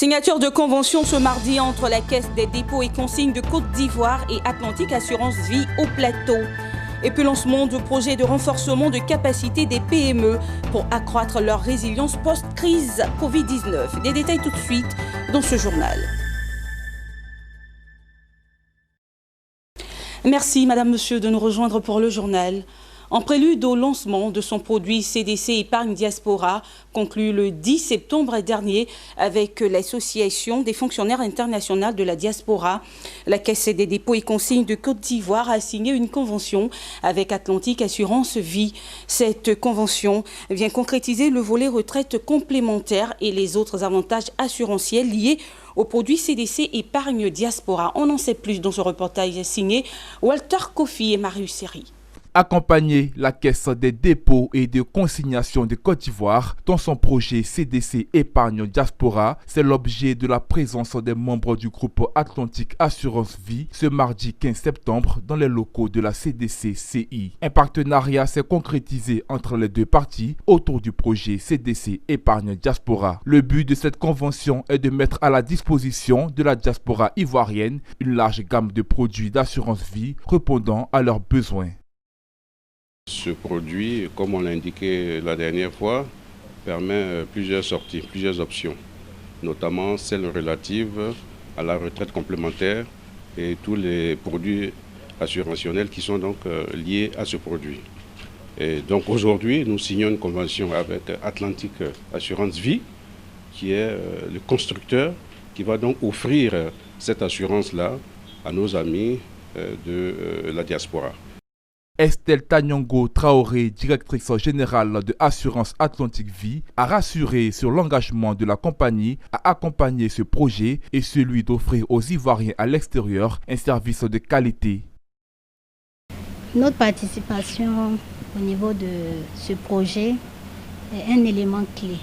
Signature de convention ce mardi entre la Caisse des dépôts et consignes de Côte d'Ivoire et Atlantique Assurance Vie au Plateau. Et puis lancement de projets de renforcement de capacité des PME pour accroître leur résilience post-crise Covid-19. Des détails tout de suite dans ce journal. Merci Madame, Monsieur de nous rejoindre pour le journal. En prélude au lancement de son produit CDC Épargne Diaspora, conclu le 10 septembre dernier avec l'Association des fonctionnaires internationaux de la diaspora, la Caisse des dépôts et consignes de Côte d'Ivoire a signé une convention avec Atlantique Assurance Vie. Cette convention vient concrétiser le volet retraite complémentaire et les autres avantages assurantiels liés au produit CDC Épargne Diaspora. On en sait plus dans ce reportage signé Walter Kofi et Marius Seri. Accompagner la Caisse des dépôts et de consignation de Côte d'Ivoire dans son projet CDC Épargne Diaspora, c'est l'objet de la présence des membres du groupe Atlantique Assurance Vie ce mardi 15 septembre dans les locaux de la CDC-CI. Un partenariat s'est concrétisé entre les deux parties autour du projet CDC Épargne Diaspora. Le but de cette convention est de mettre à la disposition de la diaspora ivoirienne une large gamme de produits d'assurance vie répondant à leurs besoins. Ce produit, comme on l'a indiqué la dernière fois, permet plusieurs sorties, plusieurs options, notamment celles relatives à la retraite complémentaire et tous les produits assurantionnels qui sont donc liés à ce produit. Et donc aujourd'hui, nous signons une convention avec Atlantique Assurance Vie, qui est le constructeur qui va donc offrir cette assurance-là à nos amis de la diaspora. Estelle Tanyongo Traoré, directrice générale de Assurance Atlantique Vie, a rassuré sur l'engagement de la compagnie à accompagner ce projet et celui d'offrir aux Ivoiriens à l'extérieur un service de qualité. Notre participation au niveau de ce projet est un élément clé.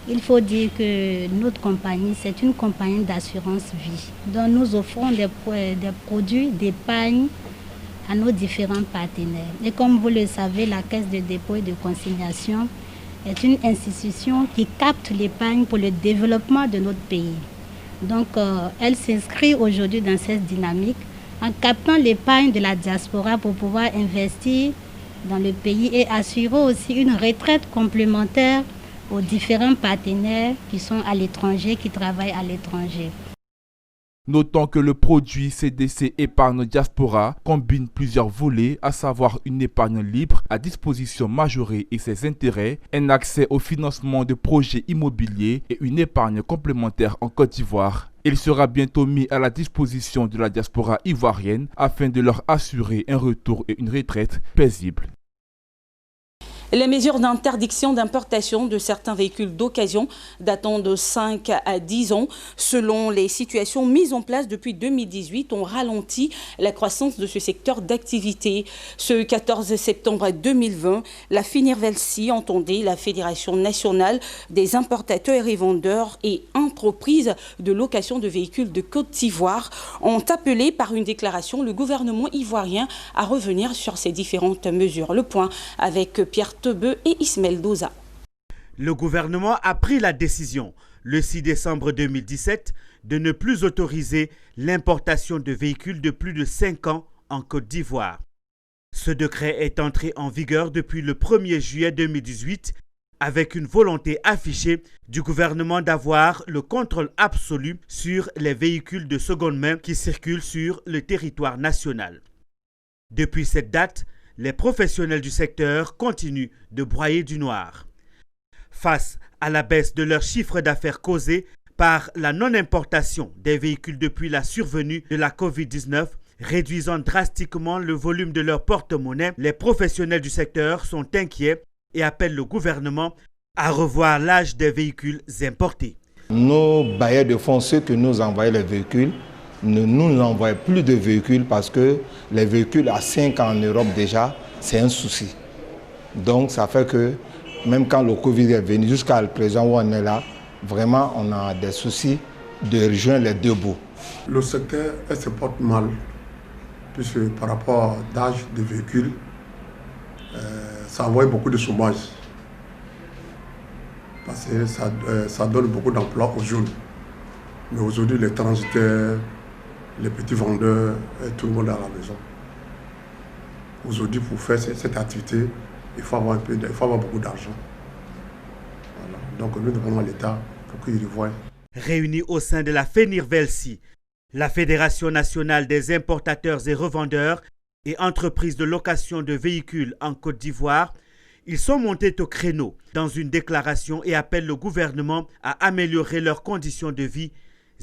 Il faut dire que notre compagnie, c'est une compagnie d'assurance vie, dont nous offrons des produits d'épargne à nos différents partenaires. Et comme vous le savez, la Caisse de dépôt et de consignation est une institution qui capte l'épargne pour le développement de notre pays. Donc, elle s'inscrit aujourd'hui dans cette dynamique en captant l'épargne de la diaspora pour pouvoir investir dans le pays et assurer aussi une retraite complémentaire aux différents partenaires qui sont à l'étranger, qui travaillent à l'étranger. Notons que le produit CDC Épargne Diaspora combine plusieurs volets, à savoir une épargne libre à disposition majorée et ses intérêts, un accès au financement de projets immobiliers et une épargne complémentaire en Côte d'Ivoire. Il sera bientôt mis à la disposition de la diaspora ivoirienne afin de leur assurer un retour et une retraite paisible. Les mesures d'interdiction d'importation de certains véhicules d'occasion datant de 5 à 10 ans, selon les situations mises en place depuis 2018, ont ralenti la croissance de ce secteur d'activité. Ce 14 septembre 2020, la FINIRVELSI, entendait la Fédération nationale des importateurs et revendeurs et entreprises de location de véhicules de Côte d'Ivoire, ont appelé par une déclaration le gouvernement ivoirien à revenir sur ces différentes mesures. Le point avec Pierre Tebeu et Ismaël Doza. Le gouvernement a pris la décision, le 6 décembre 2017, de ne plus autoriser l'importation de véhicules de plus de 5 ans en Côte d'Ivoire. Ce décret est entré en vigueur depuis le 1er juillet 2018 avec une volonté affichée du gouvernement d'avoir le contrôle absolu sur les véhicules de seconde main qui circulent sur le territoire national. Depuis cette date, les professionnels du secteur continuent de broyer du noir. Face à la baisse de leur chiffre d'affaires causée par la non-importation des véhicules depuis la survenue de la Covid-19, réduisant drastiquement le volume de leur porte-monnaie, les professionnels du secteur sont inquiets et appellent le gouvernement à revoir l'âge des véhicules importés. Nos bailleurs de fonds, ceux qui nous envoient les véhicules, ne nous envoient plus de véhicules parce que les véhicules à 5 ans en Europe déjà, c'est un souci. Donc ça fait que même quand le Covid est venu, jusqu'à le présent où on est là, vraiment on a des soucis de rejoindre les deux bouts. Le secteur se porte mal, puisque par rapport à l'âge des véhicules, ça envoie beaucoup de chômage. Parce que ça donne beaucoup d'emplois aux jeunes. Mais aujourd'hui, les transitaires, les petits vendeurs, tout le monde est à la maison. Aujourd'hui, pour faire cette activité, il faut avoir beaucoup d'argent. Voilà. Donc nous demandons à l'État pour qu'il revoie. Réunis au sein de la FENIRVELSI, la Fédération nationale des importateurs et revendeurs et entreprises de location de véhicules en Côte d'Ivoire, ils sont montés au créneau dans une déclaration et appellent le gouvernement à améliorer leurs conditions de vie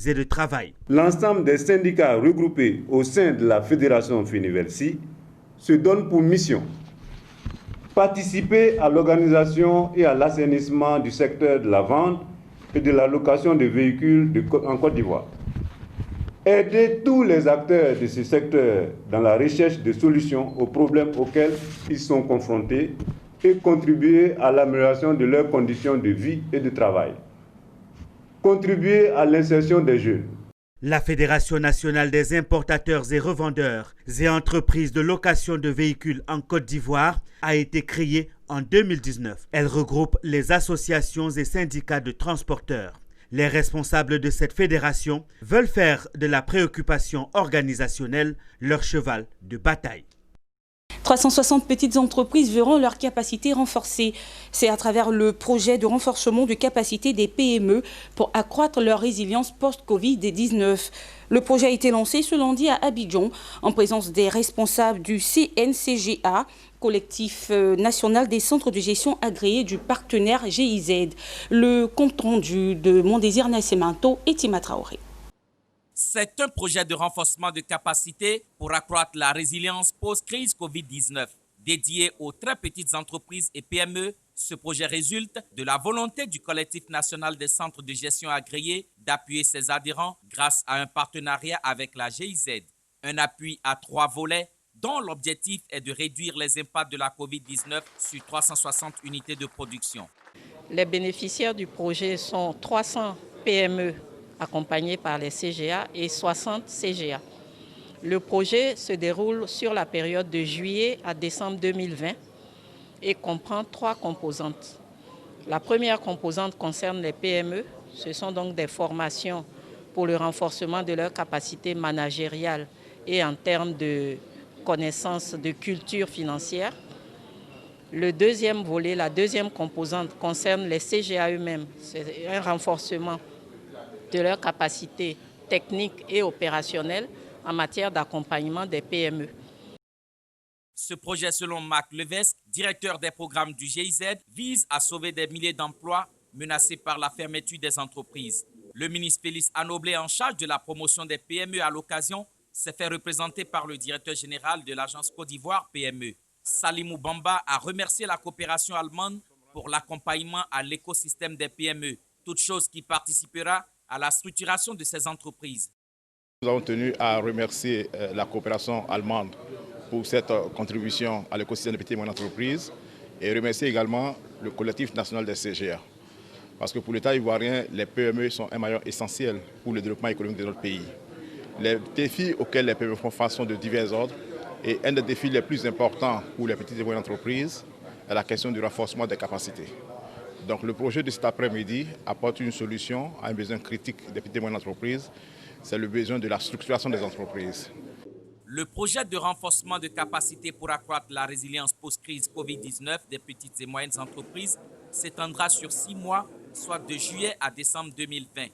et de travail. L'ensemble des syndicats regroupés au sein de la Fédération FENIRVELSI se donnent pour mission participer à l'organisation et à l'assainissement du secteur de la vente et de la location de véhicules en Côte d'Ivoire. Aider tous les acteurs de ce secteur dans la recherche de solutions aux problèmes auxquels ils sont confrontés et contribuer à l'amélioration de leurs conditions de vie et de travail. Contribuer à l'insertion des jeunes. La Fédération nationale des importateurs et revendeurs et entreprises de location de véhicules en Côte d'Ivoire a été créée en 2019. Elle regroupe les associations et syndicats de transporteurs. Les responsables de cette fédération veulent faire de la préoccupation organisationnelle leur cheval de bataille. 360 petites entreprises verront leur capacité renforcée. C'est à travers le projet de renforcement de capacité des PME pour accroître leur résilience post-Covid-19. Le projet a été lancé ce lundi à Abidjan en présence des responsables du CNCGA, collectif national des centres de gestion agréés du partenaire GIZ. Le compte rendu de Mondésir Nascimento et Tima Traoré. C'est un projet de renforcement de capacité pour accroître la résilience post-crise Covid-19. Dédié aux très petites entreprises et PME, ce projet résulte de la volonté du collectif national des centres de gestion agréés d'appuyer ses adhérents grâce à un partenariat avec la GIZ. Un appui à 3 volets dont l'objectif est de réduire les impacts de la Covid-19 sur 360 unités de production. Les bénéficiaires du projet sont 300 PME accompagnés par les CGA et 60 CGA. Le projet se déroule sur la période de juillet à décembre 2020 et comprend 3 composantes. La première composante concerne les PME. Ce sont donc des formations pour le renforcement de leurs capacités managériales et en termes de connaissances de culture financière. Le deuxième volet, la deuxième composante concerne les CGA eux-mêmes. C'est un renforcement de leurs capacités techniques et opérationnelles en matière d'accompagnement des PME. Ce projet, selon Marc Levesque, directeur des programmes du GIZ, vise à sauver des milliers d'emplois menacés par la fermeture des entreprises. Le ministre Félix Anoblé, en charge de la promotion des PME à l'occasion, s'est fait représenter par le directeur général de l'agence Côte d'Ivoire PME. Salimou Bamba a remercié la coopération allemande pour l'accompagnement à l'écosystème des PME, toute chose qui participera à la structuration de ces entreprises. Nous avons tenu à remercier la coopération allemande pour cette contribution à l'écosystème des petites et moyennes entreprises et remercier également le collectif national des CGA. Parce que pour l'État ivoirien, les PME sont un maillon essentiel pour le développement économique de notre pays. Les défis auxquels les PME font face sont de divers ordres et un des défis les plus importants pour les petites et moyennes entreprises est la question du renforcement des capacités. Donc le projet de cet après-midi apporte une solution à un besoin critique des petites et moyennes entreprises, c'est le besoin de la structuration des entreprises. Le projet de renforcement de capacité pour accroître la résilience post-crise Covid-19 des petites et moyennes entreprises s'étendra sur 6 mois, soit de juillet à décembre 2020.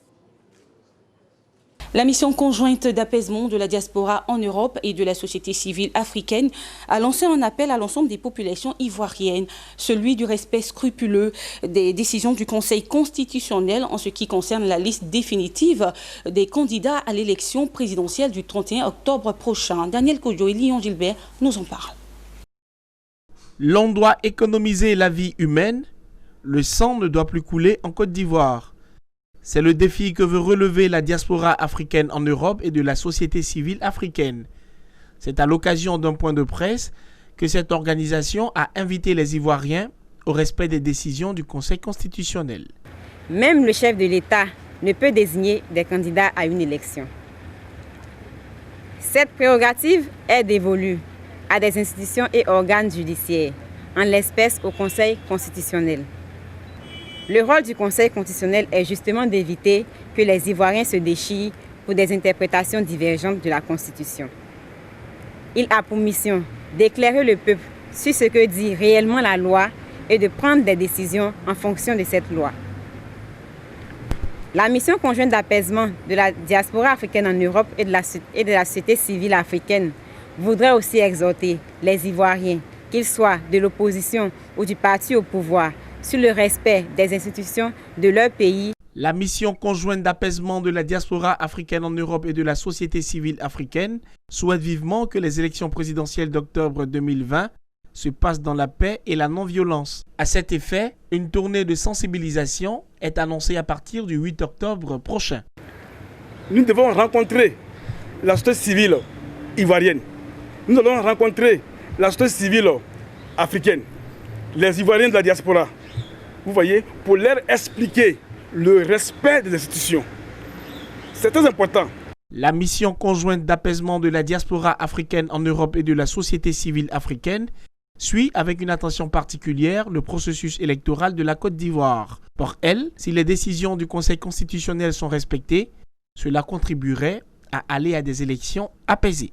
La mission conjointe d'apaisement de la diaspora en Europe et de la société civile africaine a lancé un appel à l'ensemble des populations ivoiriennes, celui du respect scrupuleux des décisions du Conseil constitutionnel en ce qui concerne la liste définitive des candidats à l'élection présidentielle du 31 octobre prochain. Daniel Kodjo et Lyon Gilbert nous en parlent. L'on doit économiser la vie humaine, le sang ne doit plus couler en Côte d'Ivoire. C'est le défi que veut relever la diaspora africaine en Europe et de la société civile africaine. C'est à l'occasion d'un point de presse que cette organisation a invité les Ivoiriens au respect des décisions du Conseil constitutionnel. Même le chef de l'État ne peut désigner des candidats à une élection. Cette prérogative est dévolue à des institutions et organes judiciaires, en l'espèce au Conseil constitutionnel. Le rôle du Conseil constitutionnel est justement d'éviter que les Ivoiriens se déchirent pour des interprétations divergentes de la Constitution. Il a pour mission d'éclairer le peuple sur ce que dit réellement la loi et de prendre des décisions en fonction de cette loi. La mission conjointe d'apaisement de la diaspora africaine en Europe et de la société civile africaine voudrait aussi exhorter les Ivoiriens, qu'ils soient de l'opposition ou du parti au pouvoir, sur le respect des institutions de leur pays. La mission conjointe d'apaisement de la diaspora africaine en Europe et de la société civile africaine souhaite vivement que les élections présidentielles d'octobre 2020 se passent dans la paix et la non-violence. À cet effet, une tournée de sensibilisation est annoncée à partir du 8 octobre prochain. Nous devons rencontrer la société civile ivoirienne. Nous allons rencontrer la société civile africaine, les Ivoiriens de la diaspora. Vous voyez, pour leur expliquer le respect des institutions. C'est très important. La mission conjointe d'apaisement de la diaspora africaine en Europe et de la société civile africaine suit avec une attention particulière le processus électoral de la Côte d'Ivoire. Pour elle, si les décisions du Conseil constitutionnel sont respectées, cela contribuerait à aller à des élections apaisées.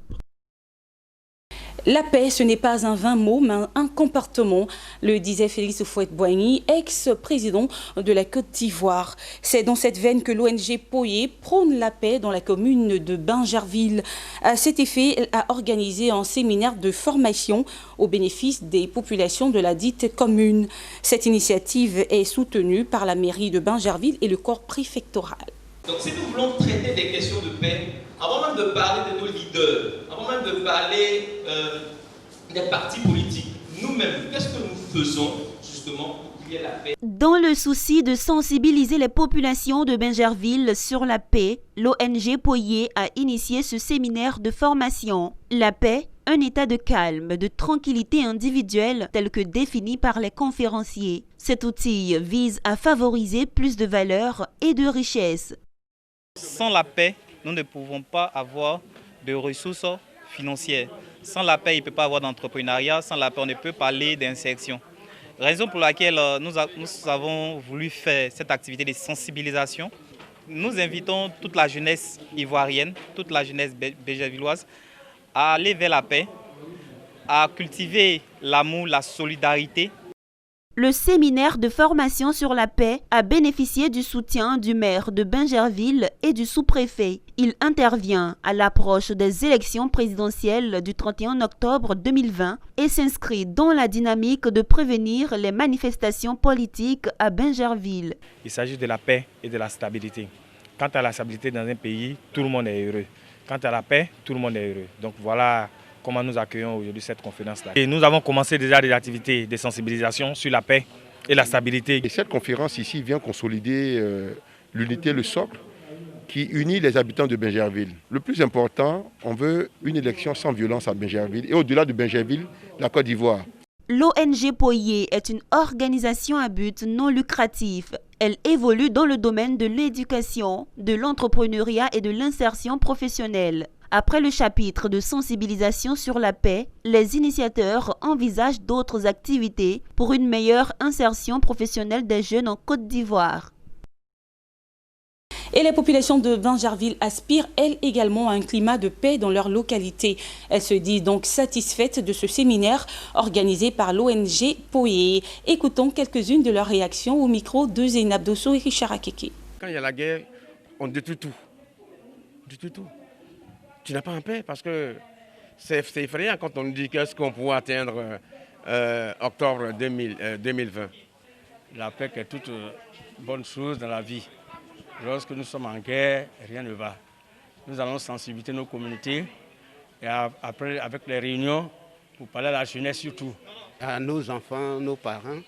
La paix, ce n'est pas un vain mot, mais un comportement, le disait Félix Houphouët-Boigny, ex-président de la Côte d'Ivoire. C'est dans cette veine que l'ONG Poyé prône la paix dans la commune de Bingerville. À cet effet, elle a organisé un séminaire de formation au bénéfice des populations de la dite commune. Cette initiative est soutenue par la mairie de Bingerville et le corps préfectoral. Donc si nous voulons traiter des questions de paix, avant même de parler de nos leaders, avant même de parler des partis politiques, nous-mêmes, qu'est-ce que nous faisons justement pour qu'il y ait la paix? Dans le souci de sensibiliser les populations de Bingerville sur la paix, l'ONG Poyé a initié ce séminaire de formation. La paix, un état de calme, de tranquillité individuelle tel que défini par les conférenciers. Cet outil vise à favoriser plus de valeur et de richesse. Sans la paix, nous ne pouvons pas avoir de ressources financières. Sans la paix, il ne peut pas avoir d'entrepreneuriat. Sans la paix, on ne peut parler d'insertion. Raison pour laquelle nous avons voulu faire cette activité de sensibilisation. Nous invitons toute la jeunesse ivoirienne, toute la jeunesse bingervilloise à aller vers la paix, à cultiver l'amour, la solidarité. Le séminaire de formation sur la paix a bénéficié du soutien du maire de Bingerville et du sous-préfet. Il intervient à l'approche des élections présidentielles du 31 octobre 2020 et s'inscrit dans la dynamique de prévenir les manifestations politiques à Bingerville. Il s'agit de la paix et de la stabilité. Quant à la stabilité dans un pays, tout le monde est heureux. Quant à la paix, tout le monde est heureux. Donc voilà comment nous accueillons aujourd'hui cette conférence-là. Et nous avons commencé déjà des activités de sensibilisation sur la paix et la stabilité. Et cette conférence ici vient consolider l'unité, le socle, qui unit les habitants de Bingerville. Le plus important, on veut une élection sans violence à Bingerville et au-delà de Bingerville, la Côte d'Ivoire. L'ONG Poyé est une organisation à but non lucratif. Elle évolue dans le domaine de l'éducation, de l'entrepreneuriat et de l'insertion professionnelle. Après le chapitre de sensibilisation sur la paix, les initiateurs envisagent d'autres activités pour une meilleure insertion professionnelle des jeunes en Côte d'Ivoire. Et les populations de Bingerville aspirent, elles également, à un climat de paix dans leur localité. Elles se disent donc satisfaites de ce séminaire organisé par l'ONG Poyé. Écoutons quelques-unes de leurs réactions au micro de Zeynab Dosso et Richard Akeke. Quand il y a la guerre, on détruit tout. On détruit tout. Tu n'as pas un paix parce que c'est effrayant quand on nous dit qu'est-ce qu'on pourra atteindre octobre 2020. La paix est toute bonne chose dans la vie. Lorsque nous sommes en guerre, rien ne va. Nous allons sensibiliser nos communautés et après, avec les réunions, pour parler à la jeunesse surtout. À nos enfants, nos parents,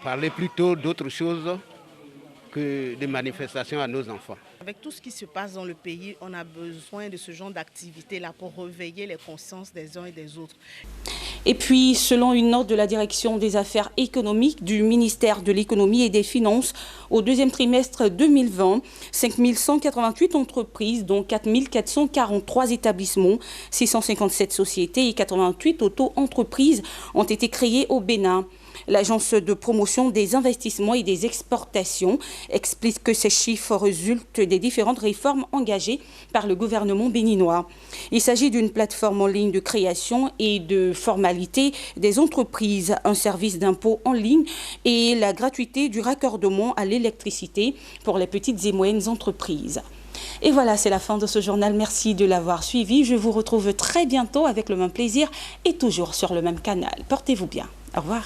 parler plutôt d'autres choses que des manifestations à nos enfants. Avec tout ce qui se passe dans le pays, on a besoin de ce genre d'activité-là pour réveiller les consciences des uns et des autres. Et puis, selon une note de la Direction des Affaires économiques du ministère de l'Économie et des Finances, au deuxième trimestre 2020, 5 188 entreprises, dont 4 443 établissements, 657 sociétés et 88 auto-entreprises ont été créées au Bénin. L'agence de promotion des investissements et des exportations explique que ces chiffres résultent des différentes réformes engagées par le gouvernement béninois. Il s'agit d'une plateforme en ligne de création et de formalité des entreprises, un service d'impôt en ligne et la gratuité du raccordement à l'électricité pour les petites et moyennes entreprises. Et voilà, c'est la fin de ce journal. Merci de l'avoir suivi. Je vous retrouve très bientôt avec le même plaisir et toujours sur le même canal. Portez-vous bien. Au revoir.